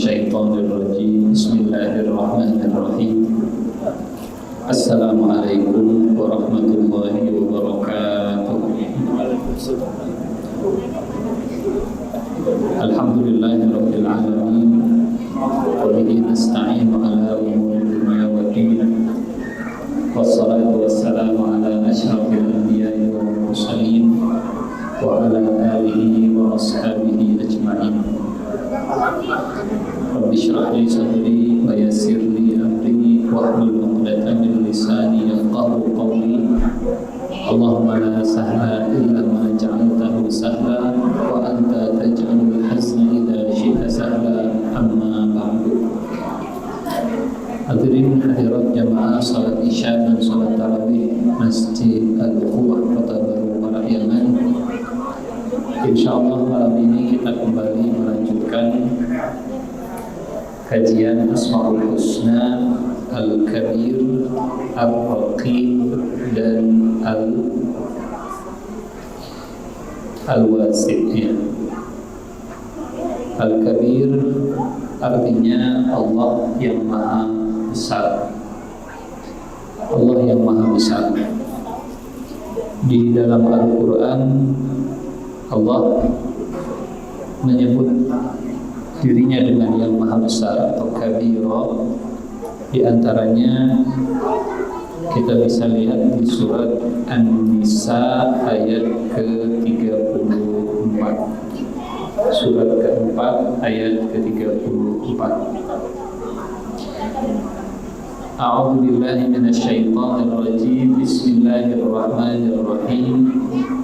minasyaitonirrajim. Bismillahirrahmanirrahim. Assalamualaikum warahmatullahi wabarakatuh. Alhamdulillahirabbil alamin. Wa bihi nasta'inu ala umuri dunya waddin. Wassalatu wassalamu ala asyrafil anbiya'i wal mursalin wa ala alihi wa ashabihi ajma'in. Rabbi shrah li sadri wa yassir li amri wahlul 'uqdatam min lisani yafqahu qawli. Allahumma la sahla illa ma ja'altahu sahla wa anta taj'alul hazna idza syi'ta sahla. Amma ba'du. Hadirin hadirat jamaah salat Isya dan salat tarawih Masjid Al-Ukhuwah Kota Baru Parahyangan. Insyaallah malam ini kita kembali melanjutkan kajian Asmaul Husna, Al-Kabir, Ar-Raqib dan Al-Wasi'. Al-Kabir artinya Allah yang maha besar. Allah yang maha besar. Di dalam Al-Quran Allah menyebut dirinya dengan yang maha besar atau kabira. Di antaranya kita bisa lihat di surat An-Nisa ayat ke-34. Surat ke-4 ayat ke-34. A'udzu billahi minasyaitonir rajim. Bismillahirrahmanirrahim.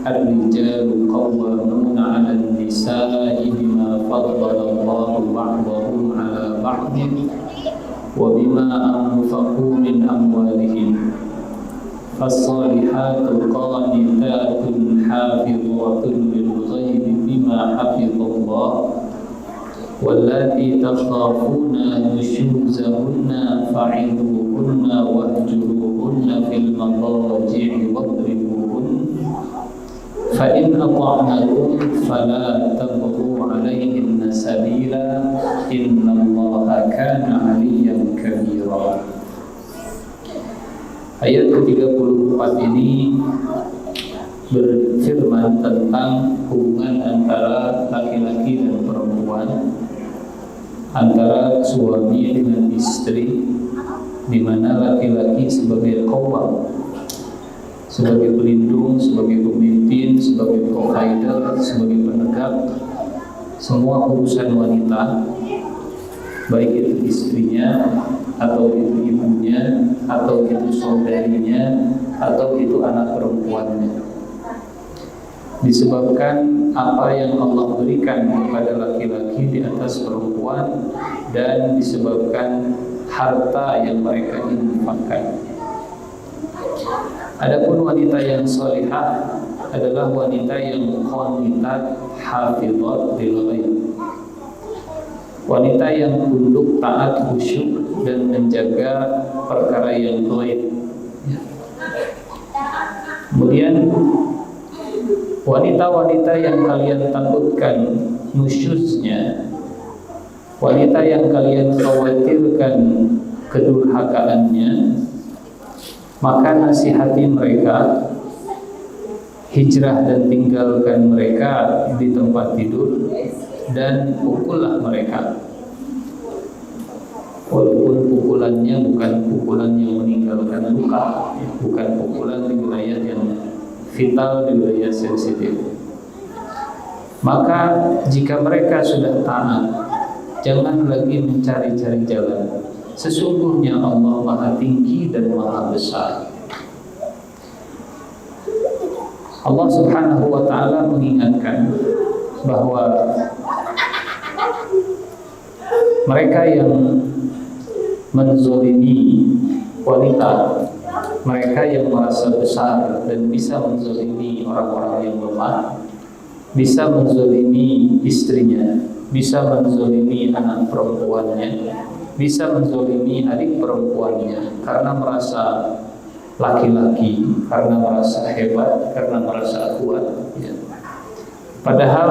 Ar-rijalu qawwamuna 'alan nisa'i bima faddala Allahu ba'dahum 'ala ba'din wa bima anfaqu min amwalihim. Fas-salihatu qanitatun hafizatun lil ghaibi bima hafizallah. Wallati takhafuna nushuzahunna fa'iduhunna wahjuruhunna fil madaji'i wadribuhunna fa in ata'nakum fala tabghu 'alayhinna sabila innallaha kana 'aliyyan kabira. Ayat ke-34 ini berfirman tentang hubungan antara laki-laki dan perempuan, antara suami dengan istri, di mana laki-laki sebagai qawwam, sebagai pelindung, sebagai pemimpin, sebagai provider, sebagai penegak semua urusan wanita, baik itu istrinya, atau itu ibunya, atau itu saudarinya, atau itu anak perempuannya. Disebabkan apa yang Allah berikan kepada laki-laki di atas perempuan, dan disebabkan harta yang mereka infakkan. Adapun wanita yang salihah adalah wanita yang qanitat hafizat lil ghaib, wanita yang tunduk, taat, khusyuk dan menjaga perkara yang gaib. Kemudian wanita-wanita yang kalian takutkan nusyuznya, wanita yang kalian khawatirkan kedurhakaannya, maka nasihati mereka, hijrah dan tinggalkan mereka di tempat tidur, dan pukullah mereka. Walaupun pukulannya bukan pukulan yang meninggalkan luka, bukan pukulan di wilayah yang vital, di wilayah sensitif. Maka jika mereka sudah taat, jangan lagi mencari-cari jalan. Sesungguhnya Allah Maha Tinggi dan Maha Besar. Allah Subhanahu wa Ta'ala mengingatkan bahwa mereka yang menzalimi wanita, mereka yang merasa besar dan bisa menzalimi orang-orang yang lemah, bisa menzalimi istrinya, bisa menzalimi anak perempuannya, bisa menzalimi adik perempuannya karena merasa laki-laki, karena merasa hebat, karena merasa kuat, ya. Padahal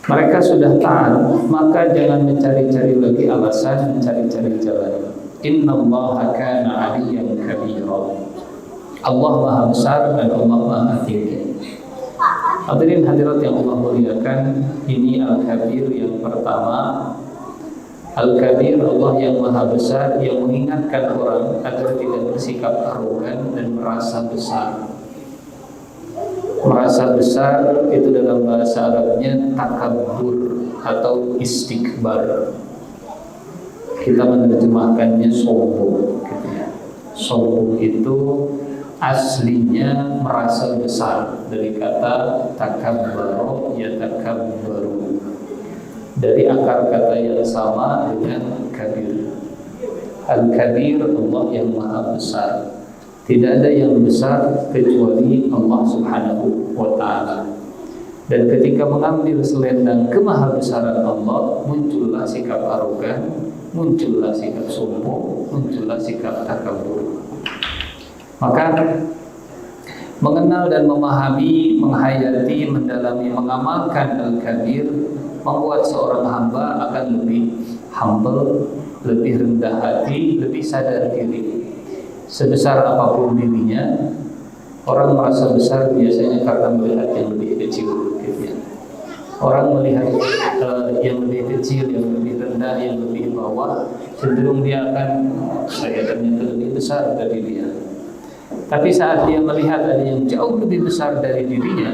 mereka sudah taat, maka jangan mencari-cari lagi alasan, mencari-cari jalan. Innallaha kana 'aliyyan kabira. Allah Maha Besar dan Allah Maha Tinggi. Hadirin hadirat yang Allah muliakan, ini Al-Kabir yang pertama. Al-Kabir, Allah yang Maha Besar, yang mengingatkan orang agar tidak bersikap arogan dan merasa besar. Merasa besar itu dalam bahasa Arabnya takabbur atau istikbar. Kita menerjemahkannya sombong, gitu ya. Sombong itu aslinya merasa besar, dari kata takabbaro yatakabbaru, dari akar kata yang sama dengan kabir. Al-Kabir, Allah yang Maha Besar. Tidak ada yang besar kecuali Allah Subhanahu wa ta'ala. Dan ketika mengambil selendang kemahabesaran Allah, muncullah sikap arogan, muncullah sikap sombong, muncullah sikap takabur. Maka mengenal dan memahami, menghayati, mendalami, mengamalkan Al-Kabir membuat seorang hamba akan lebih humble, lebih rendah hati, lebih sadar diri. Sebesar apapun dirinya, orang merasa besar biasanya karena melihat yang lebih kecil, gitu ya. Orang melihat yang lebih kecil, yang lebih rendah, yang lebih bawah, cenderung dia akan, saya ternyata lebih besar dari dia. Tapi saat dia melihat ada yang jauh lebih besar dari dirinya,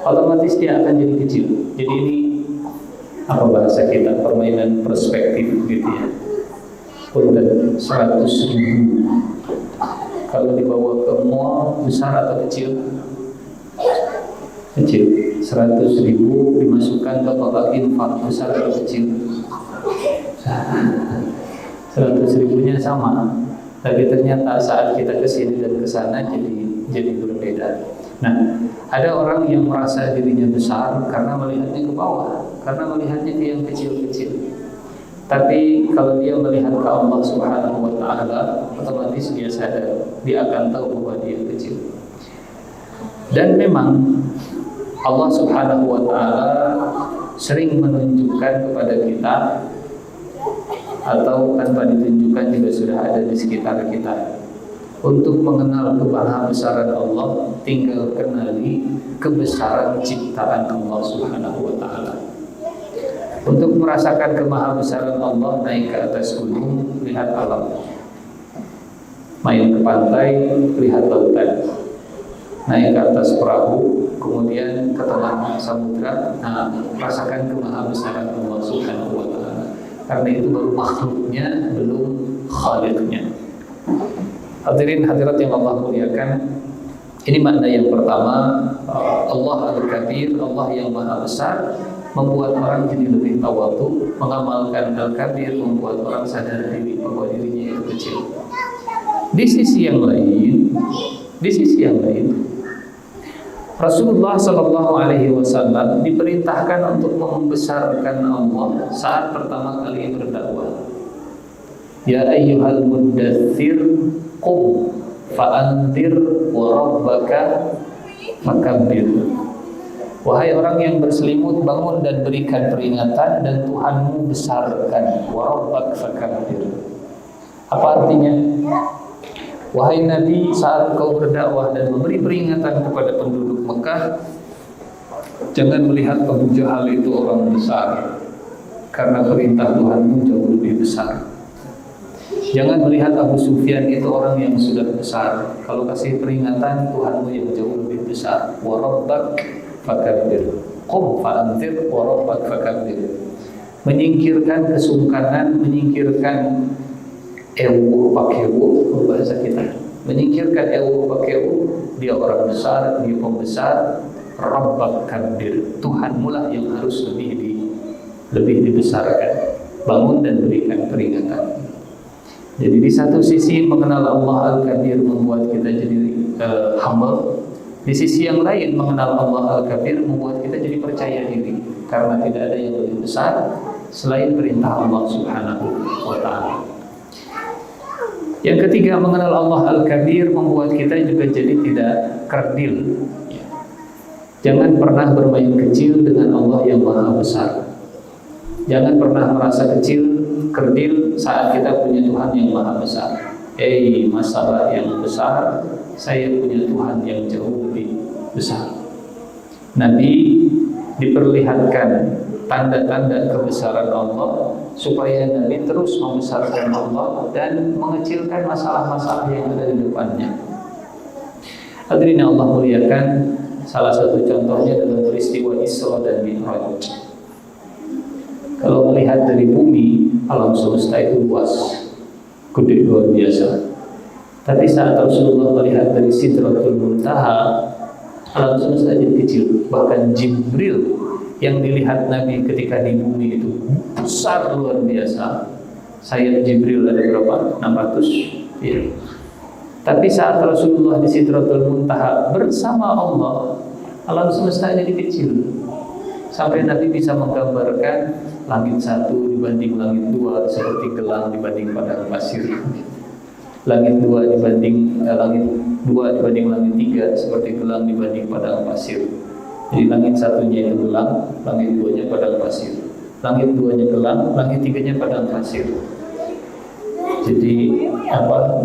otomatis dia akan jadi kecil. Jadi ini apa bahasa kita, permainan perspektif, gitu ya. Punten 100.000 kalau dibawa ke mall, besar atau kecil? Kecil. 100.000 dimasukkan ke kotak infak, besar atau kecil? 100.000-nya sama, tapi ternyata saat kita kesini dan kesana jadi berbeda. Nah, ada orang yang merasa dirinya besar karena melihatnya ke bawah, karena melihatnya ke yang kecil-kecil. Tapi kalau dia melihat ke Allah Subhanahu wa ta'ala, otomatis dia sadar, dia akan tahu bahwa dia kecil. Dan memang Allah Subhanahu wa ta'ala sering menunjukkan kepada kita, atau tanpa ditunjukkan juga sudah ada di sekitar kita. Untuk mengenal kemahabesaran Allah, tinggal kenali kebesaran ciptaan Allah Subhanahu wa ta'ala. Untuk merasakan kemahabesaran Allah, naik ke atas gunung, lihat alam. Main ke pantai, lihat lautan. Naik ke atas perahu, kemudian ke tengah samudra, nah, rasakan kemahabesaran Allah Subhanahu wa ta'ala. Karena itu baru makhluknya, belum khaliqnya. Hadirin hadirat yang Allah muliakan, ini makna yang pertama. Allah Al-Kabir, Allah yang Maha Besar, membuat orang jadi lebih tawadhu. Mengamalkan Al-Kabir membuat orang sadar diri bahwa dirinya itu kecil. Di sisi yang lain, Rasulullah SAW diperintahkan untuk membesarkan Allah saat pertama kali berdakwah. Ya ayyuhal muddathir qum fa'anzir wa rabbaka fakabbir. Wahai orang yang berselimut, bangun dan berikan peringatan, dan Tuhanmu besarkan. Wa rabbak fakabbir. Apa artinya? Wahai Nabi, saat kau berdakwah dan memberi peringatan kepada penduduk Mekah, jangan melihat Abu Jahal itu orang besar, karena perintah Tuhanmu jauh lebih besar. Jangan melihat Abu Sufyan itu orang yang sudah besar, kalau kasih peringatan Tuhanmu yang jauh lebih besar. Wa rabbak fakabbir. Qum fa'anzir wa rabbak fakabbir. Menyingkirkan kesungkanan, menyingkirkan ewu pakewu, bahasa kita. Menyingkirkan ewu pakewu, dia orang besar, dia pembesar. Rabbak kabbir. Tuhanmu lah yang harus lebih dibesarkan. Bangun dan berikan peringatan. Jadi di satu sisi mengenal Allah Al-Kabir membuat kita jadi humble. Di sisi yang lain mengenal Allah Al-Kabir membuat kita jadi percaya diri, karena tidak ada yang lebih besar selain perintah Allah Subhanahu wa ta'ala. Yang ketiga, mengenal Allah Al-Kabir membuat kita juga jadi tidak kerdil. Jangan pernah bermain kecil dengan Allah yang maha besar. Jangan pernah merasa kecil, kerdil saat kita punya Tuhan yang maha besar. Masalah yang besar, saya punya Tuhan yang jauh lebih besar. Nabi diperlihatkan tanda-tanda kebesaran Allah supaya Nabi terus membesarkan Allah dan mengecilkan masalah-masalah yang ada di depannya. Hadirin yang Allah muliakan, salah satu contohnya dalam peristiwa Isra dan Mi'raj. Kalau melihat dari bumi, alam semesta itu luas, gede luar biasa. Tapi saat Rasulullah melihat dari Sidratul Muntaha, alam semesta jadi kecil. Bahkan Jibril yang dilihat Nabi ketika di bumi itu besar luar biasa. Sayap Jibril ada berapa? 600 ya. Tapi saat Rasulullah di Sidratul Muntaha bersama Allah, alam semesta jadi kecil. Sampai Nabi bisa menggambarkan langit satu dibanding langit dua seperti gelang dibanding padang pasir. Langit dua dibanding langit tiga seperti gelang dibanding padang pasir. Jadi langit satunya itu gelang, langit duanya padang pasir. Langit duanya gelang, langit tiganya padang pasir. Jadi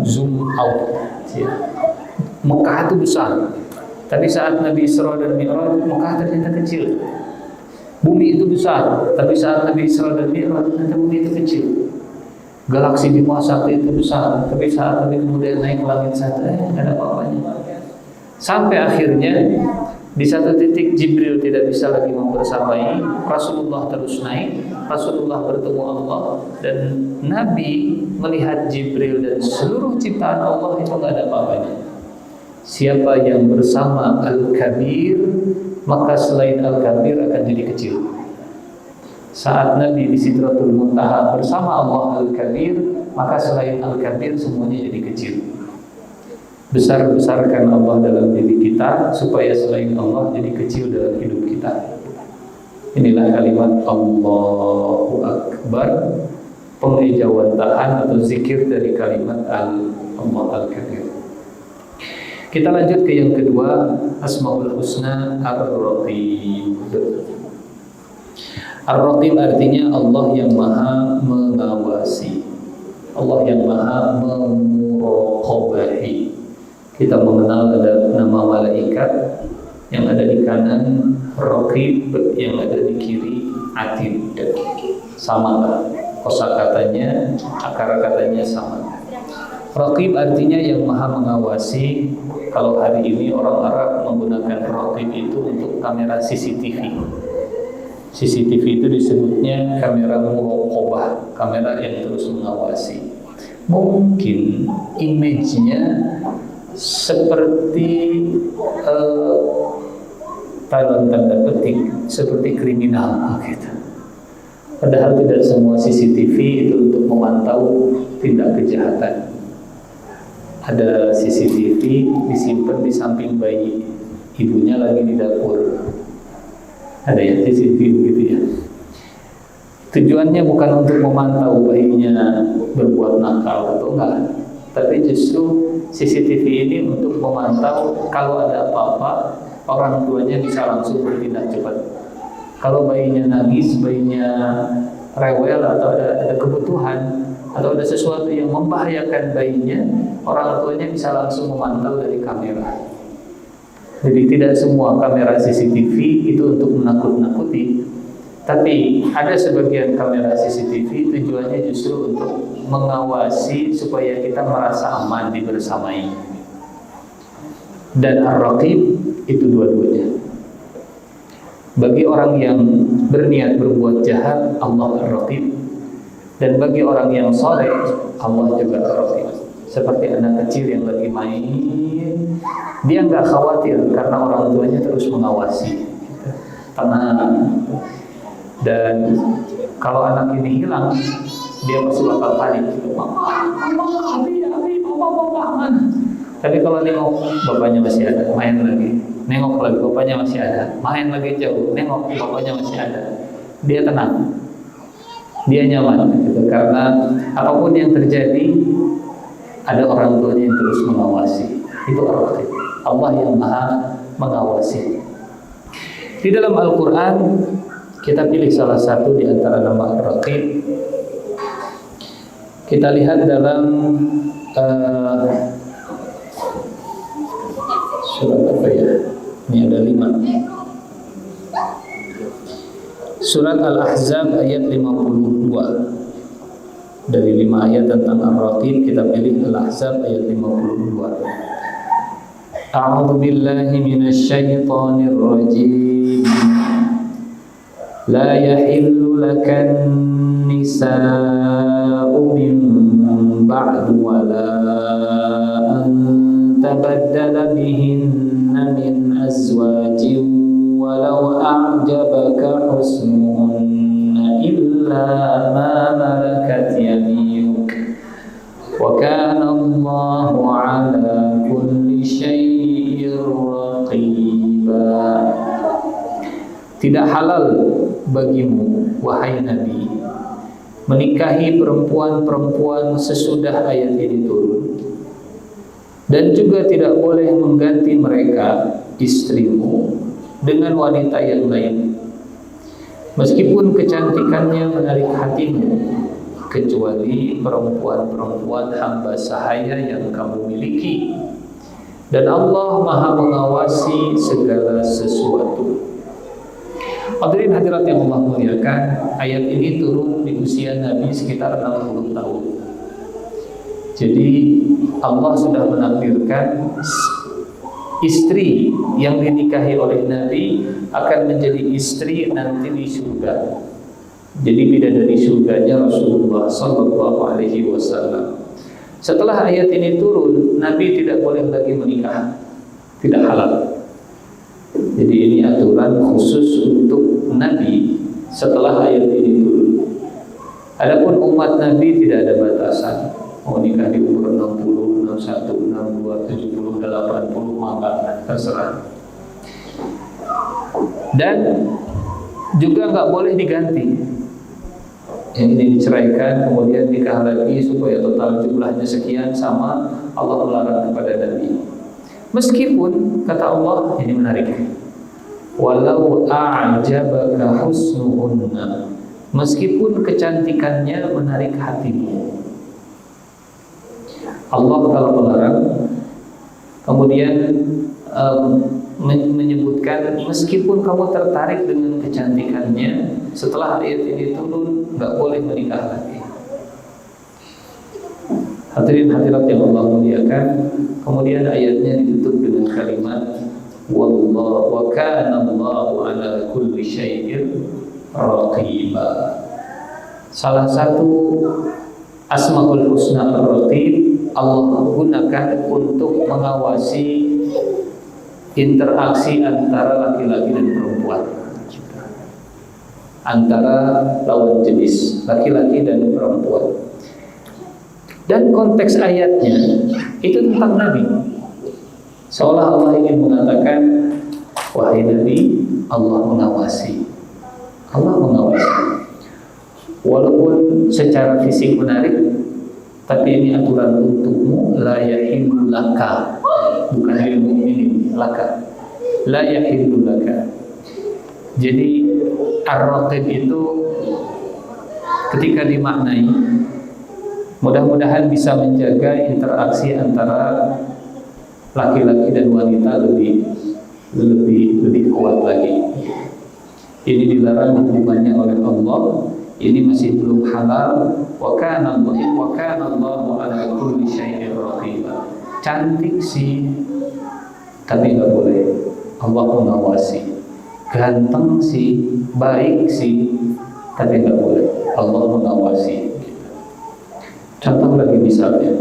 zoom out ya. Mekah itu besar, tapi saat Nabi Isra dan Mi'raj, Mekah ternyata kecil. Bumi itu besar, tapi saat Nabi Isra dan Mi'raj, ternyata bumi itu kecil. Galaksi Bima Sakti itu besar, tapi saat Nabi kemudian naik ke langit satu, tidak ada apa-apanya. Sampai akhirnya di satu titik Jibril tidak bisa lagi membersamai, Rasulullah terus naik, Rasulullah bertemu Allah, dan Nabi melihat Jibril dan seluruh ciptaan Allah itu tidak ada apa-apanya. Siapa yang bersama Al-Kabir, maka selain Al-Kabir akan jadi kecil. Saat Nabi di Sidratul Muntaha bersama Allah Al-Kabir, maka selain Al-Kabir semuanya jadi kecil. Besar-besarkan Allah dalam diri kita supaya selain Allah jadi kecil dalam hidup kita. Inilah kalimat Allahu Akbar, pengejawatan atau zikir dari kalimat Allah Al-Kabir. Kita lanjut ke yang kedua, Asmaul Husna Ar-Raqib. Ar-Raqib artinya Allah yang maha mengawasi, Allah yang maha memuraqabahi. Kita mengenal ada nama malaikat yang ada di kanan, Raqib yang ada di kiri, Atid. Sama lah kosakatanya, akar katanya sama. Raqib artinya yang maha mengawasi. Kalau hari ini orang Arab menggunakan Raqib itu untuk kamera CCTV. CCTV itu disebutnya kamera muraqabah, kamera yang terus mengawasi. Mungkin image-nya seperti dalam tanda petik seperti kriminal gitu. Padahal tidak semua CCTV itu untuk memantau tindak kejahatan. Ada CCTV disimpan di samping bayi, ibunya lagi di dapur. Ada ya CCTV begitu ya. Tujuannya bukan untuk memantau bayinya berbuat nakal atau enggak, tapi justru CCTV ini untuk memantau kalau ada apa-apa, orang tuanya bisa langsung bertindak cepat. Kalau bayinya nangis, bayinya rewel atau ada kebutuhan atau ada sesuatu yang membahayakan bayinya, orang tuanya bisa langsung memantau dari kamera. Jadi tidak semua kamera CCTV itu untuk menakut-nakuti, tapi ada sebagian kamera CCTV tujuannya justru untuk mengawasi supaya kita merasa aman dibersamai. Dan Ar-Raqib itu dua-duanya. Bagi orang yang berniat berbuat jahat, Allah Ar-Raqib. Dan bagi orang yang saleh, Allah juga Ar-Raqib. Seperti anak kecil yang lagi main, dia nggak khawatir karena orang tuanya terus mengawasi. Tenang. Dan kalau anak ini hilang, dia pasti bakal panik. Mama, mana? Tapi kalau nengok bapaknya masih ada, main lagi. Nengok lagi bapaknya masih ada, main lagi jauh. Nengok bapaknya masih ada. Dia tenang, dia nyaman gitu. Karena apapun yang terjadi, ada orang tuanya yang terus mengawasi. Itu Allah yang maha mengawasi. Di dalam Al-Quran kita pilih salah satu di antara nama Ar-Raqib. Kita lihat dalam surat apa ya? Ini ada 5. Surat Al-Ahzab ayat 52. Dari 5 ayat tentang Ar-Raqib kita pilih Al-Ahzab ayat 52. A'udzu billahi minasy syaithanir rajim. La yahillu lakan nisa'u min ba'du wa la an tabaddala bihinna min azwajin walau a'jabaka husnuhunna illa ma malakat yaminuk wa kana Allahu 'ala kulli syai'in raqiba. Tidak halal bagimu, wahai Nabi, menikahi perempuan-perempuan sesudah ayat ini turun, dan juga tidak boleh mengganti mereka, istrimu, dengan wanita yang lain, meskipun kecantikannya menarik hatimu, kecuali perempuan-perempuan hamba sahaya yang kamu miliki, dan Allah Maha mengawasi segala sesuatu. Hadirin hadirat yang Allah muliakan, ayat ini turun di usia Nabi sekitar 60 tahun. Jadi Allah sudah menakdirkan istri yang dinikahi oleh Nabi akan menjadi istri nanti di surga. Jadi bidadari surganya Rasulullah Sallallahu Alaihi Wasallam. Setelah ayat ini turun, Nabi tidak boleh lagi menikah, tidak halal. Jadi ini aturan khusus untuk Nabi setelah ayat ini turun. Adapun umat Nabi tidak ada batasan. Mau nikah di umur 60, 61, 62, 70, 80, maka terserah. Dan juga nggak boleh diganti. Yang ini diceraikan kemudian nikah lagi supaya total jumlahnya sekian, sama Allah melarang kepada Nabi. Meskipun kata Allah, ini menarik, walau a'jabaka husnuhunna, meskipun kecantikannya menarik hatimu. Allah kalau melarang, kemudian menyebutkan meskipun kamu tertarik dengan kecantikannya, setelah ayat ini turun nggak boleh menikah lagi. Hadirin hadirat yang Allah muliakan, kemudian ayatnya ditutup dengan kalimat wallahu wa kana Allahu ala kulli syai'in raqiba. Salah satu Asmaul Husna Ar-Raqib Allah gunakan untuk mengawasi interaksi antara laki-laki dan perempuan, antara lawan jenis laki-laki dan perempuan. Dan konteks ayatnya itu tentang Nabi. Seolah Allah ingin mengatakan, wahai Nabi, Allah mengawasi. Allah mengawasi. Walaupun secara fisik menarik, tapi ini aturan untukmu, la yahillu laka, bukan ilmu ini, laka, la yahillu laka. Jadi Ar-Raqib itu ketika dimaknai, mudah-mudahan bisa menjaga interaksi antara laki-laki dan wanita lebih kuat lagi. Ini dilarang hubungannya oleh Allah. Ini masih belum halal. Wa kana Allahu ala kulli syai'in raqiba. Cantik sih, tapi nggak boleh. Allah mengawasi. Ganteng sih, baik sih, tapi nggak boleh. Allah mengawasi. Contoh lagi misalnya,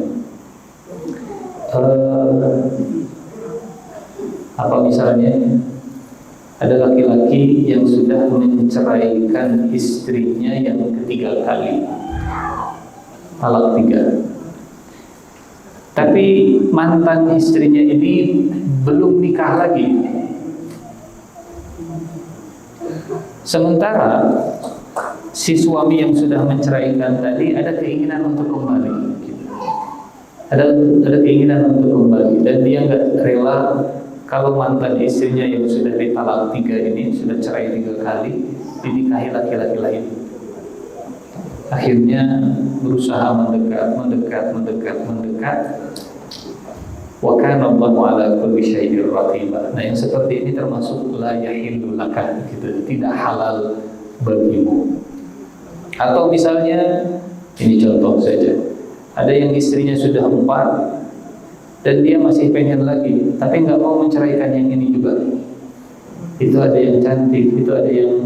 apa misalnya? Ada laki-laki yang sudah menceraikan istrinya yang ketiga kali, talak 3. Tapi mantan istrinya ini belum nikah lagi. Sementara si suami yang sudah menceraikan tadi ada keinginan untuk kembali, ada keinginan untuk kembali, dan dia nggak rela kalau mantan istrinya yang sudah ditalak 3 ini, sudah cerai 3 kali, dinikahi laki-laki lain. Akhirnya berusaha mendekat. Wa kana Allahu ala kulli syai'in raqiba. Nah, yang seperti ini termasuk la yahillu laka, gitu, tidak halal bagimu. Atau misalnya, ini contoh saja, ada yang istrinya sudah 4 dan dia masih pengen lagi, tapi nggak mau menceraikan yang ini juga. Itu ada yang cantik, itu ada yang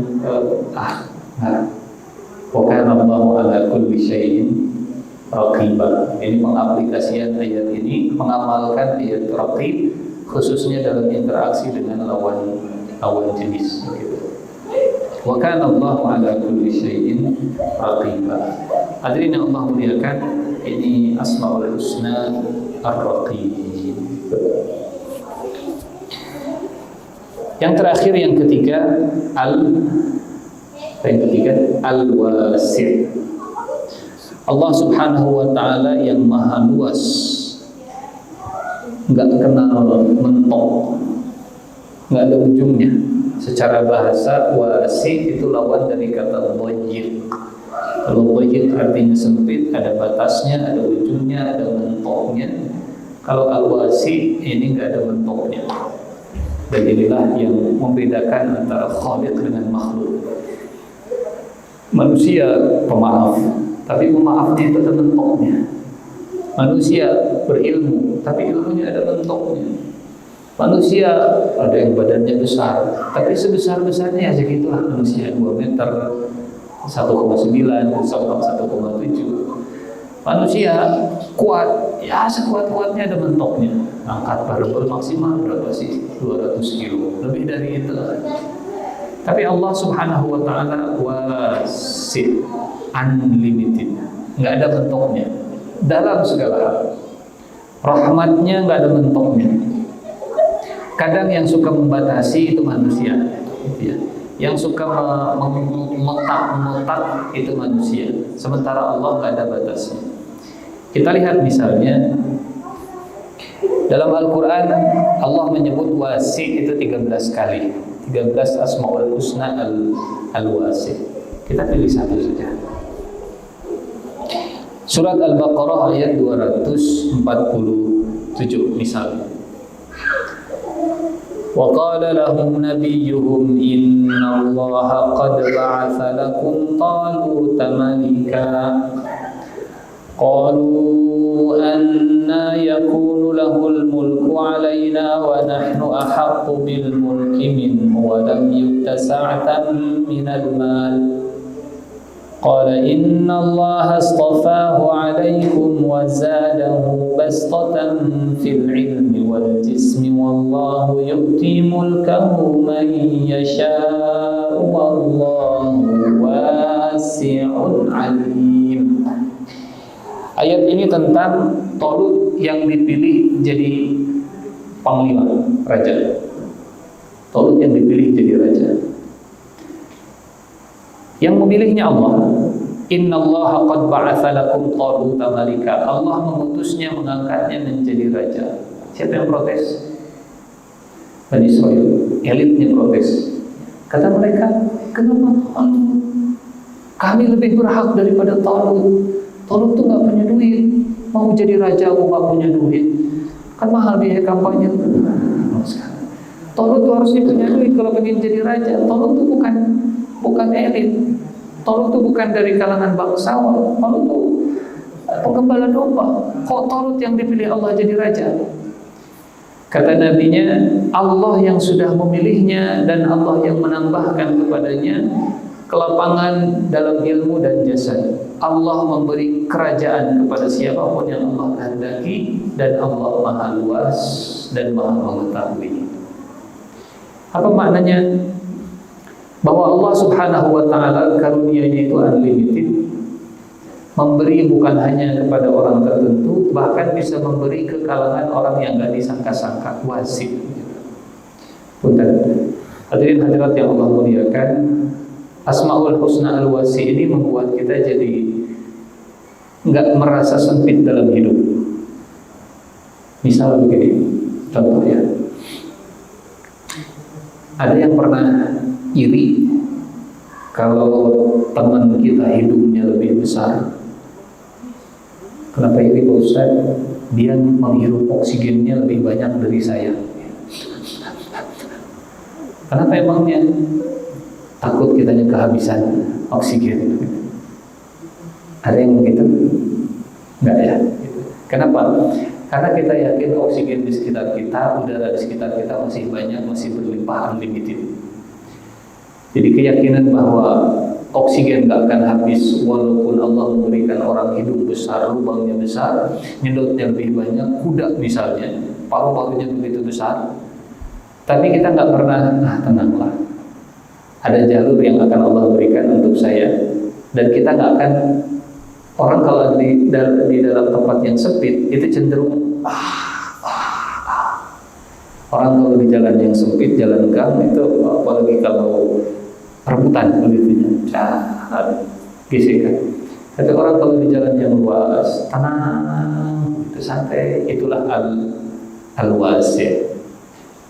wa kana Allahu ala kulli syai'in raqiba. Ini pengaplikasian ayat ini, mengamalkan ayat raqib khususnya dalam interaksi dengan lawan jenis, gitu. Wa kana Allahu ala kulli syai'in raqiba. Hadirin yang Allah muliakan, ini Asmaul Husna Ar-Raqib. Yang terakhir, yang ketiga, Al-Wasi'. Allah Subhanahu wa ta'ala yang maha luas, nggak kenal mentok, nggak ada ujungnya. Secara bahasa, wasi itu lawan dari kata dhayiq. Kalau dhayiq artinya sempit, ada batasnya, ada ujungnya, ada mentoknya. Kalau al-wasi ini nggak ada mentoknya. Dan inilah yang membedakan antara khaliq dengan makhluk. Manusia pemaaf, tapi pemaafnya itu ada mentoknya. Manusia berilmu, tapi ilmunya ada mentoknya. Manusia ada yang badannya besar, tapi sebesar-besarnya ya segitulah manusia, 2 meter, 1,9, 1,7. Manusia kuat, ya sekuat-kuatnya ada mentoknya. Angkat barbel maksimal berapa sih? 200 kilo, lebih dari itu. Tapi Allah Subhanahu wa ta'ala wasi', unlimited, nggak ada mentoknya dalam segala hal. Rahmatnya nggak ada mentoknya. Kadang yang suka membatasi itu manusia, gitu ya. Yang suka memotak itu manusia. Sementara Allah nggak ada batasnya. Kita lihat misalnya dalam Al-Quran, Allah menyebut wasi' itu 13 kali. 13 Asmaul Husna Al-Wasi'. Kita pilih satu saja. Surat Al-Baqarah ayat 247 misalnya. Wa qala lahum nabiyyuhum inna Allaha qad ba'atha lakum taluta malika. Qalu anna yakunu lahul mulku alaina wa nahnu ahaqqu bil mulki minhu wa lam yu'ta sa'atan minal mal. Qala inna Allaha astafahu alaykum wa zadahu bastatan fil ilmi wal jismi wallahu yu'ti mulkahu man yasha'u wallahu wasi'un alim. Ayat ini tentang Talut yang dipilih jadi panglima raja. Talut yang dipilih jadi raja. Yang memilihnya Allah. Inna Allaha qad ba'atha lakum Taluta malika. Allah mengutusnya, mengangkatnya menjadi raja. Siapa yang protes? Bani Israil, elitnya protes. Kata mereka, kenapa Allah? Kami lebih berhak daripada Talut. Talut tuh gak punya duit, mau jadi raja aku gak punya duit, kan mahal biaya kampanye. Talut tuh harusnya punya duit kalau ingin jadi raja. Talut tuh bukan elit. Talut tuh bukan dari kalangan bangsawan. Talut tuh penggembala domba. Kok Talut yang dipilih Allah jadi raja? Kata nabinya, Allah yang sudah memilihnya dan Allah yang menambahkan kepadanya kelapangan dalam ilmu dan jasad. Allah memberi kerajaan kepada siapapun yang Allah kehendaki, dan Allah maha luas dan maha mengetahui. Apa maknanya? Bahwa Allah Subhanahu wa ta'ala karunia-Nya itu unlimited, memberi bukan hanya kepada orang tertentu, bahkan bisa memberi ke kalangan orang yang gak disangka-sangka. Wasi'. Punten. Hadirin hadirat yang Allah muliakan, Asmaul Husna Al-Wasi' ini membuat kita jadi nggak merasa sempit dalam hidup. Misal begini, contoh ya, Ada yang pernah iri kalau teman kita hidungnya lebih besar? Kenapa iri Pak Ustaz? Dia menghirup oksigennya lebih banyak dari saya. Kenapa emangnya? Takut kitanya kehabisan oksigen. Ada yang begitu? Enggak ya? Kenapa? Karena kita yakin oksigen di sekitar kita, udara di sekitar kita masih banyak, masih berlimpah, unlimited. Jadi keyakinan bahwa oksigen gak akan habis walaupun Allah memberikan orang hidung besar, lubangnya besar, nyedotnya lebih banyak, kuda misalnya, paru-parunya begitu besar, tapi kita gak pernah, tenanglah, ada jalur yang akan Allah berikan untuk saya, dan kita gak akan, orang kalau di dalam tempat yang sempit itu cenderung orang kalau di jalan yang sempit, jalan gang itu, apalagi kalau rebutan begitu gesekan. Tapi orang kalau di jalan yang luas, tenang, itu santai, itulah al-wasi'.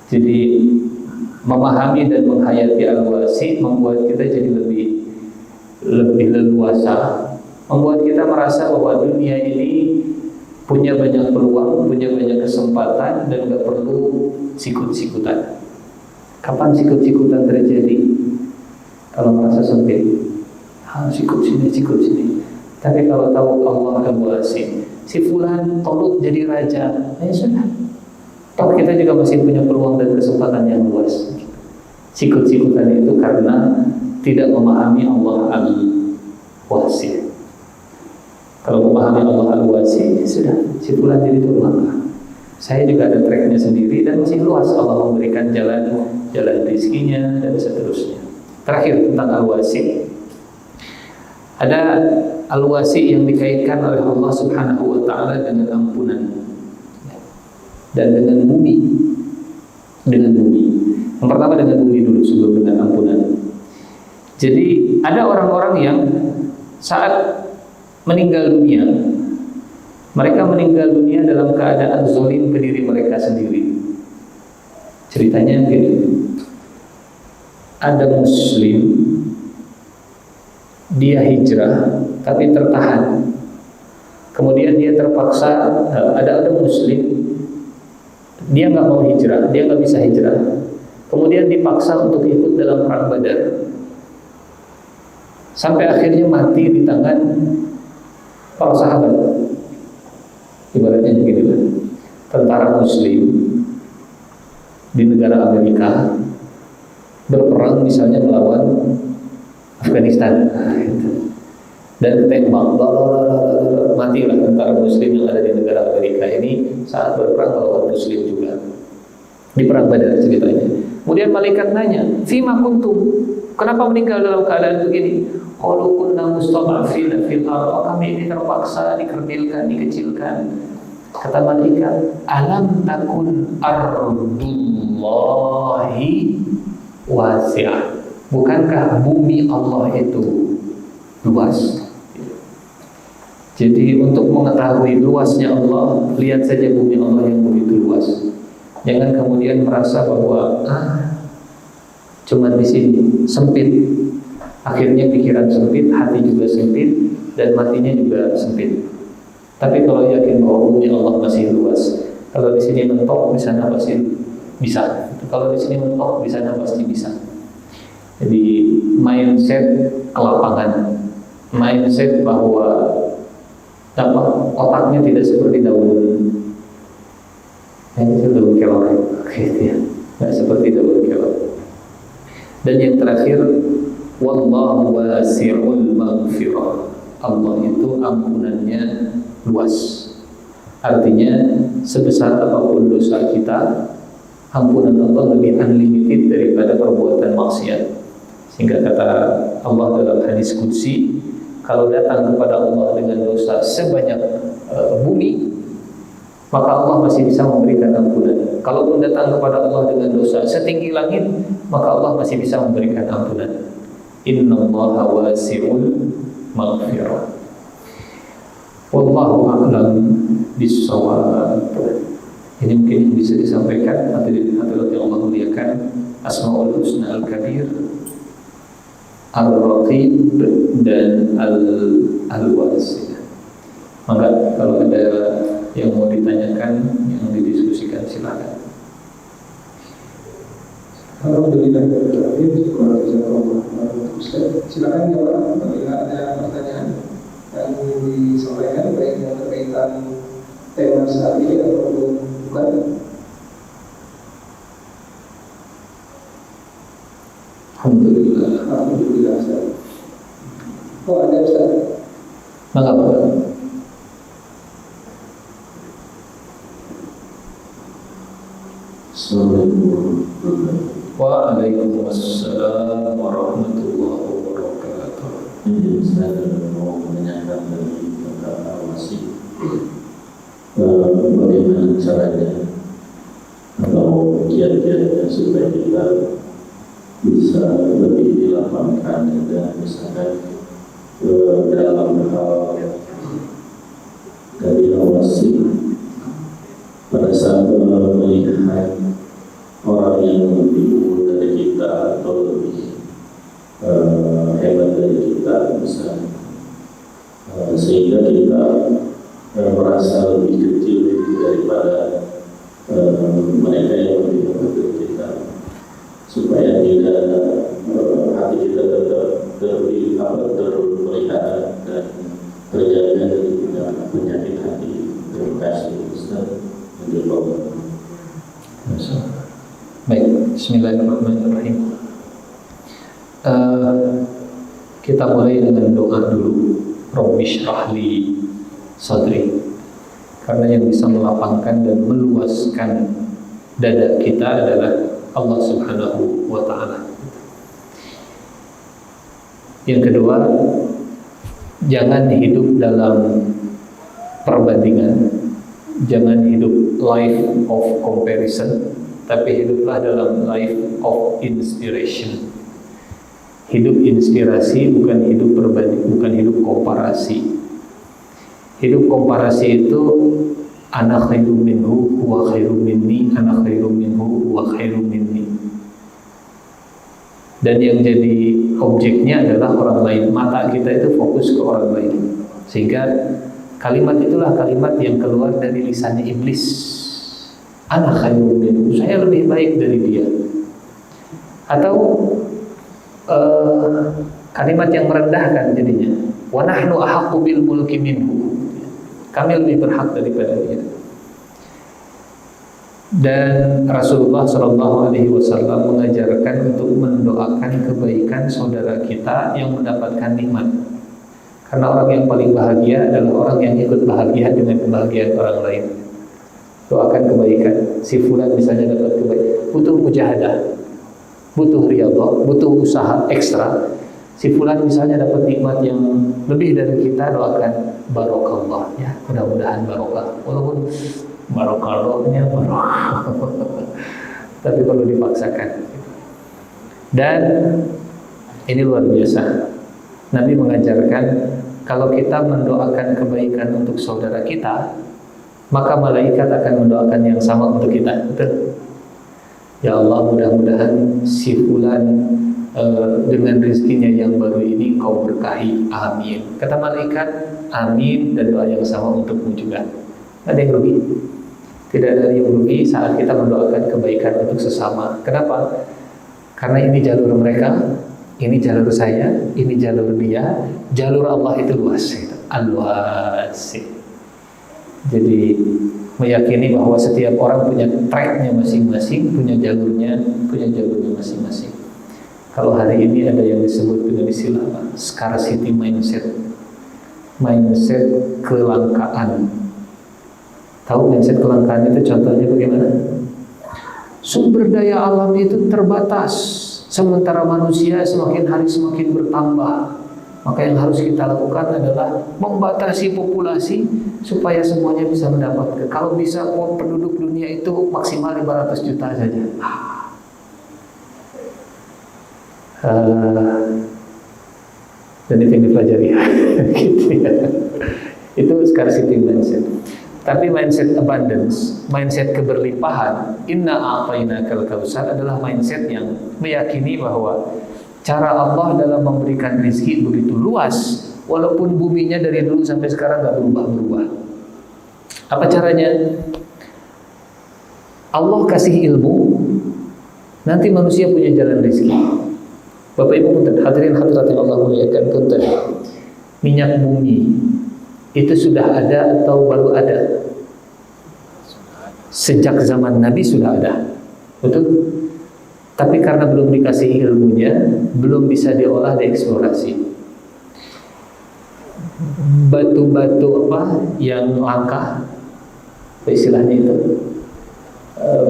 Jadi memahami dan menghayati al-wasi' membuat kita jadi lebih leluasa, membuat kita merasa bahwa dunia ini punya banyak peluang, punya banyak kesempatan, dan gak perlu sikut-sikutan. Kapan sikut-sikutan terjadi? Kalau merasa sempit, sikut sini. Tapi kalau tahu Allah al-wasi', si fulan Tolut jadi raja, ya sudah. Toh kita juga masih punya peluang dan kesempatan yang luas. Sikut-sikutan itu karena tidak memahami Allah al-wasi'. Kalau memahami Allah al-wasi', sudah, si fulan jadi turun. Saya juga ada tracknya sendiri dan masih luas. Allah memberikan jalan rizkinya dan seterusnya. Terakhir tentang al-wasi'. Ada al-wasi' yang dikaitkan oleh Allah Subhanahu wa taala dengan ampunan dan dengan bumi. Yang pertama dengan bumi dulu sebelum dengan ampunan. Jadi ada orang-orang yang saat meninggal dunia, mereka meninggal dunia dalam keadaan zalim ke diri mereka sendiri. Ceritanya begini. Ada muslim, dia hijrah tapi tertahan. Kemudian dia terpaksa, ada muslim, dia nggak mau hijrah, dia nggak bisa hijrah. Kemudian dipaksa untuk ikut dalam perang Badar, sampai akhirnya mati di tangan para sahabat. Ibaratnya beginilah, tentara muslim di negara Amerika berperang misalnya melawan Afghanistan, dan ketembak, matilah tentara muslim yang ada di negara Amerika ini saat berperang melawan muslim juga di perang Badar ceritanya. Kemudian malaikat nanya, "Fima kuntum?" Kenapa meninggal dalam keadaan begini? Qalu kunna mustad'afina fil ardh. Kami ini terpaksa dikerdilkan, dikecilkan. Kata malaikat, "Alam takun ardullahi wasi'ah." Bukankah bumi Allah itu luas? Jadi untuk mengetahui luasnya Allah, lihat saja bumi Allah yang begitu luas. Jangan kemudian merasa bahwa cuma di sini sempit. Akhirnya pikiran sempit, hati juga sempit, dan matinya juga sempit. Tapi kalau yakin bahwa bumi Allah masih luas, kalau di sini mentok, di sana pasti bisa. Kalau di sini mentok, di sana pasti bisa. Jadi mindset kelapangan, mindset bahwa otaknya tidak seperti daun, itu daun kelor, gitu ya, nggak seperti daun kelor. Dan yang terakhir, wallahu wasi'ul maghfirah. Allah itu ampunannya luas. Artinya sebesar apapun dosa kita, ampunan Allah lebih unlimited daripada perbuatan maksiat. Sehingga kata Allah dalam hadis qudsi, kalau datang kepada Allah dengan dosa sebanyak bumi, maka Allah masih bisa memberikan ampunan. Kalaupun datang kepada Allah dengan dosa setinggi langit, maka Allah masih bisa memberikan ampunan. Innallaha wasi'ul maghfirah. Wallahu a'lam bis-shawab. Ini mungkin bisa disampaikan hadirin hadirat yang Allah muliakan. Asmaul Husna Al-Kabir, Ar-Raqib, dan Al-Wasi'. Maka kalau ada yang mau ditanyakan, yang didiskusikan, silakan. Alhamdulillah, silakan jawab apabila ada pertanyaan yang ingin disampaikan, baik yang berkaitan tema saat ini ataupun bukan. Alhamdulillah. Alhamdulillah, Ustaz. Oh, ada Ustaz. Maka Assalamualaikum. Waalaikumsalam warahmatullahi wabarakatuh. Ini saya mau menanyakan dari Bapak Awasi, bagaimana caranya atau kiat-kiatnya supaya kita bisa lebih dilapangkan dan misalkan dalam hal dari Awasi pada saat melihat orang yang lebih unggul dari kita atau lebih hebat dari kita misalnya, sehingga kita merasa lebih kecil daripada mereka yang lebih hebat dari kita, supaya tidak hati kita tetap terpelihara dan terjaga dari penyakit hati. Terima kasih Ustaz. Baik, bismillahirrahmanirrahim. Kita mulai dengan doa dulu. Rabbi shrah li sadri. Karena yang bisa melapangkan dan meluaskan dada kita adalah Allah Subhanahu wa ta'ala. Yang kedua, jangan hidup dalam perbandingan, jangan hidup life of comparison, tapi hiduplah dalam life of inspiration. Hidup inspirasi, bukan hidup perbanding, bukan hidup komparasi. Hidup komparasi itu ana khairum minhu huwa khairum minni, ana khairum minhu huwa khairum minni. Dan yang jadi objeknya adalah orang lain. Mata kita itu fokus ke orang lain. Sehingga kalimat itulah kalimat yang keluar dari lisannya iblis. Ana khairun minhu, saya lebih baik dari dia. Atau kalimat yang merendahkan jadinya. Wa nahnu ahaqqu bil mulki minhu. Kami lebih berhak daripada dia. Dan Rasulullah SAW mengajarkan untuk mendoakan kebaikan saudara kita yang mendapatkan nikmat. Karena orang yang paling bahagia adalah orang yang ikut bahagia dengan kebahagiaan orang lain. Doakan kebaikan. Si fulan misalnya dapat kebaikan, butuh mujahadah, butuh riyadhah, butuh usaha ekstra. Si fulan misalnya dapat nikmat yang lebih dari kita, doakan barokallah, ya, mudah-mudahan barokah. Walaupun barokallahnya barokah, tapi perlu dipaksakan. Dan ini luar biasa. Nabi mengajarkan kalau kita mendoakan kebaikan untuk saudara kita, maka malaikat akan mendoakan yang sama untuk kita. Betul? Ya Allah, mudah-mudahan si fulan dengan rezekinya yang baru ini kau berkahi, amin. Kata malaikat, amin, dan doa yang sama untukmu juga. Ada yang rugi? Tidak ada yang rugi saat kita mendoakan kebaikan untuk sesama. Kenapa? Karena ini jalur mereka, ini jalur saya, ini jalur dia. Jalur Allah itu luas, al-wasi'. Jadi meyakini bahwa setiap orang punya tracknya masing-masing, punya jalurnya masing-masing. Kalau hari ini ada yang disebut dengan istilah scarcity mindset, mindset kelangkaan. Tahu mindset kelangkaan itu contohnya bagaimana? Sumber daya alam itu terbatas, sementara manusia semakin hari semakin bertambah. Maka yang harus kita lakukan adalah membatasi populasi supaya semuanya bisa mendapat. Kalau bisa penduduk dunia itu maksimal 500 juta saja. Dan itu yang dipelajari. Gitu ya. Itu scarcity mindset. Tapi mindset abundance, mindset keberlimpahan, inna a'tainakal kautsar adalah mindset yang meyakini bahwa cara Allah dalam memberikan rezeki begitu luas, walaupun buminya dari dulu sampai sekarang nggak berubah-berubah. Apa caranya? Allah kasih ilmu, nanti manusia punya jalan rezeki. Bapak Ibu punten, hadirin hadirat yang Allah muliakan, punten. Minyak bumi itu sudah ada atau baru ada? Sejak zaman Nabi sudah ada, betul? Tapi karena belum dikasih ilmunya, belum bisa diolah, dieksplorasi. Batu-batu apa yang langka, istilahnya itu,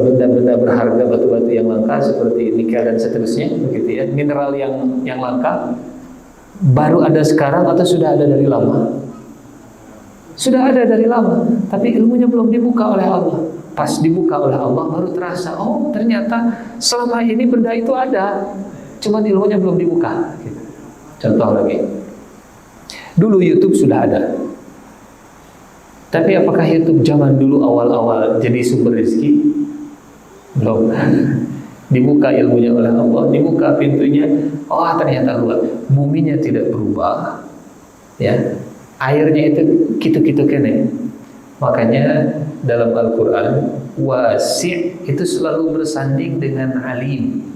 benda-benda berharga, batu-batu yang langka seperti nikel dan seterusnya, begitu ya. Mineral yang langka baru ada sekarang atau sudah ada dari lama? Sudah ada dari lama, tapi ilmunya belum dibuka oleh Allah. Pas dibuka oleh Allah baru terasa, oh ternyata selama ini benda itu ada, cuman ilmunya belum dibuka. Contoh lagi, dulu YouTube sudah ada, tapi apakah YouTube zaman dulu awal-awal jadi sumber rezeki? Belum. Dibuka ilmunya oleh Allah, dibuka pintunya, oh ternyata luas, buminya tidak berubah, ya, airnya itu gitu-gitu kene. Makanya dalam Al-Quran, wasi' itu selalu bersanding dengan alim.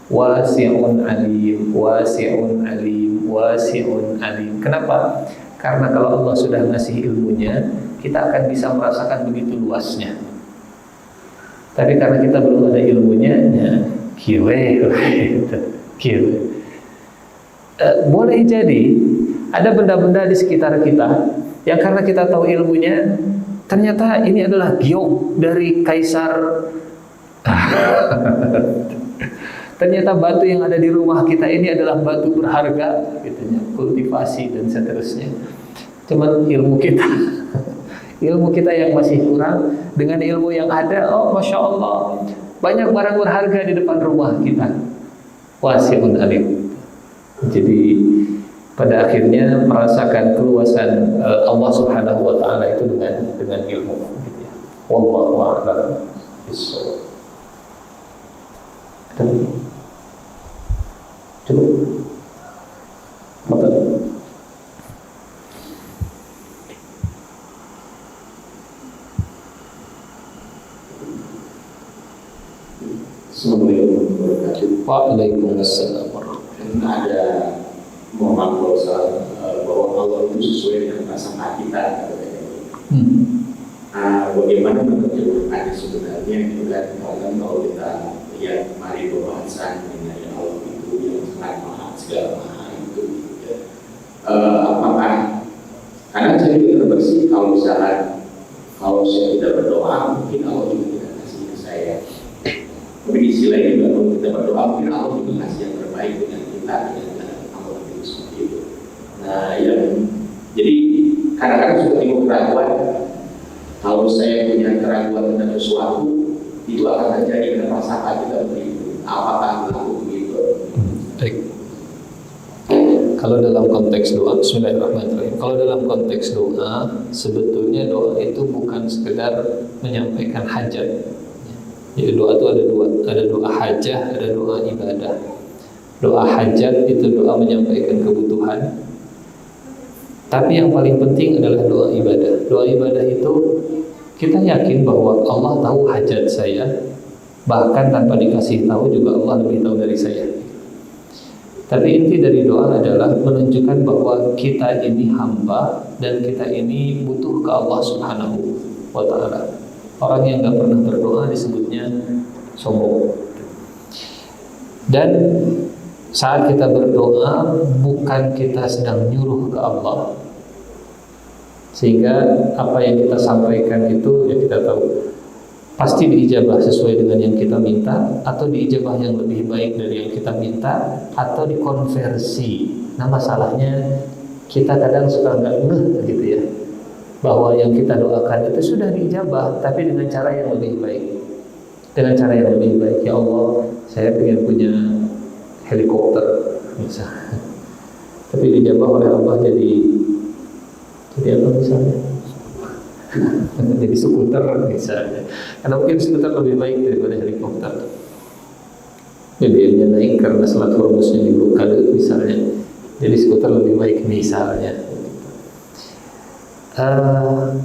Wasi'un alim, wasi'un alim, wasi'un alim. Kenapa? Karena kalau Allah sudah ngasih ilmunya, kita akan bisa merasakan begitu luasnya. Tapi karena kita belum ada ilmunya, ya, kiwe. Boleh jadi ada benda-benda di sekitar kita yang karena kita tahu ilmunya, ternyata ini adalah giok dari kaisar. Ternyata batu yang ada di rumah kita ini adalah batu berharga, gitu, kultivasi dan seterusnya. Cuman ilmu kita yang masih kurang. Dengan ilmu yang ada, oh masya Allah, banyak barang berharga di depan rumah kita. Wasi'un alim. Jadi pada akhirnya merasakan keluasan Allah Subhanahu wa taala itu dengan ilmu, gitu ya. Wallahu a'lam bishawab. Cukup. Betul. Assalamualaikum warahmatullahi wabarakatuh. Waalaikumsalam. Ada Muhammad bahwa Allah itu sesuai dengan prasangka kita. Bagaimana menerjemahkan sebenarnya itu kan kalau kita lihat mari pembahasan mengenai Allah itu yang sangat maha, segala maha itu. Apakah karena saya juga bersih kalau misalnya kalau saya tidak berdoa mungkin Allah juga tidak kasih ke saya. Tapi di sisi lain juga kalau kita berdoa mungkin Allah juga kasih yang terbaik dengan kita dengan Allah itu seperti itu. Nah, jadi kadang-kadang suka timbul keraguan. Kalau saya punya keraguan tentang sesuatu, itu akan terjadi karena prasangka kita begitu. Apakah berlaku begitu? Baik. Kalau dalam konteks doa, bismillahirrahmanirrahim. Kalau dalam konteks doa, sebetulnya doa itu bukan sekedar menyampaikan hajat. Jadi doa itu ada doa hajah, ada doa ibadah. Doa hajat itu doa menyampaikan kebutuhan. Tapi yang paling penting adalah doa ibadah. Doa ibadah itu kita yakin bahwa Allah tahu hajat saya, bahkan tanpa dikasih tahu juga Allah lebih tahu dari saya. Tapi inti dari doa adalah menunjukkan bahwa kita ini hamba dan kita ini butuh ke Allah Subhanahu wa ta'ala. Orang yang gak pernah berdoa disebutnya sombong. Dan saat kita berdoa bukan kita sedang nyuruh ke Allah, sehingga apa yang kita sampaikan itu ya kita tahu pasti diijabah sesuai dengan yang kita minta, atau diijabah yang lebih baik dari yang kita minta, atau dikonversi. Nah masalahnya kita kadang suka nggak ngeh gitu ya, bahwa yang kita doakan itu sudah diijabah, tapi dengan cara yang lebih baik. Dengan cara yang lebih baik, ya Allah, saya ingin punya helikopter misalnya, tapi dijabah oleh Allah jadi apa misalnya? Jadi skuter misalnya, karena mungkin skuter lebih baik daripada helikopter. BBM-nya naik karena selat Hormuznya diblokade misalnya, jadi skuter lebih baik misalnya.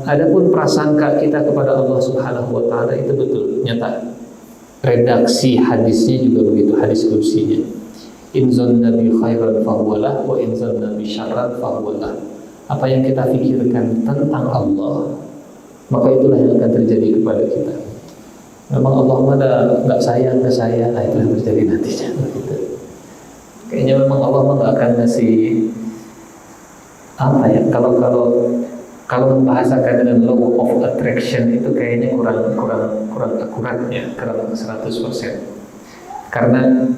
Adapun prasangka kita kepada Allah Subhanahu wa Ta'ala itu betul, nyata. Redaksi hadisnya juga begitu, hadis kursinya. In zanna bi khairan fahuwalah wa in zanna bi syarran fahuwalah. Apa yang kita pikirkan tentang Allah, maka itulah yang akan terjadi kepada kita. Memang Allah mana nggak sayang ke saya, nah itu yang terjadi nantinya. Gitu. Kayaknya memang Allah mah nggak akan ngasih apa ya? Kalau membahasakan dengan law of attraction itu kayaknya kurang akurat ya, kurang 100%. Karena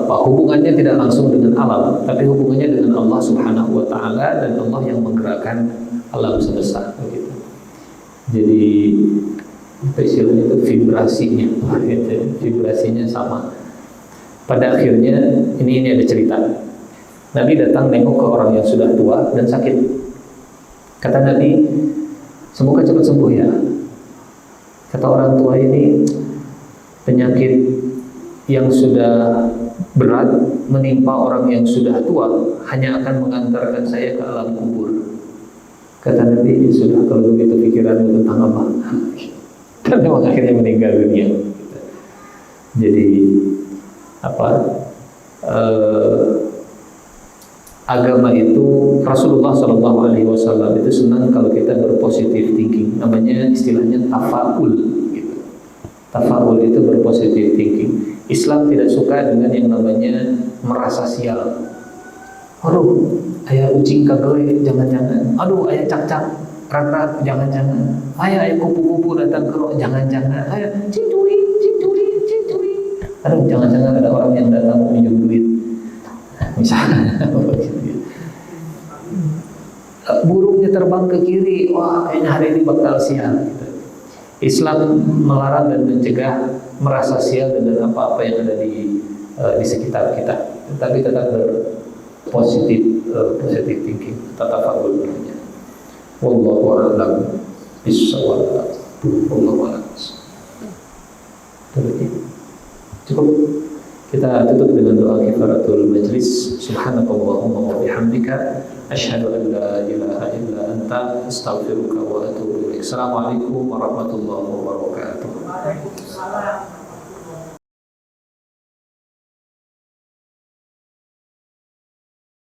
hubungannya tidak langsung dengan alam, tapi hubungannya dengan Allah Subhanahu wa Ta'ala, dan Allah yang menggerakkan alam semesta begitu. Jadi istilahnya itu vibrasinya gitu, vibrasinya sama. Pada akhirnya ini ada cerita. Nabi datang nengok ke orang yang sudah tua dan sakit. Kata Nabi, semoga cepat sembuh ya. Kata orang tua ini, penyakit yang sudah berat menimpa orang yang sudah tua hanya akan mengantarkan saya ke alam kubur. Kata Nabi, sudah kalau begitu pikiranmu tentang apa? Dan memang akhirnya meninggal dunia. Jadi agama itu, Rasulullah SAW itu senang kalau kita berpositif thinking. Namanya istilahnya tafaul gitu. Tafaul itu berpositif thinking. Islam tidak suka dengan yang namanya merasa sial. Aduh, ayah ucing kagele, jangan-jangan. Aduh, ayah cak-cak, rak-rak, jangan-jangan. Ayah kupu-kupu datang ke roh, jangan-jangan. Ayah cincuri. Aduh, jangan-jangan ada orang yang datang mau minjem duit. Misalnya, burungnya terbang ke kiri, wah kayaknya hari ini bakal sial. Gitu. Islam melarang dan mencegah merasa sial dengan apa-apa yang ada di sekitar kita, tetapi tetap berpositif thinking, tetap fakul namanya. Wallahu a'lam bishawab. Wallahu a'lam. Cukup. Kita tutup dengan doa kifaratul majlis. Subhanakallahumma wa bihamdika asyhadu an la ilaha illa anta astaghfiruka wa atubu ilaik. Assalamualaikum warahmatullahi wabarakatuh. Waalaikumsalam.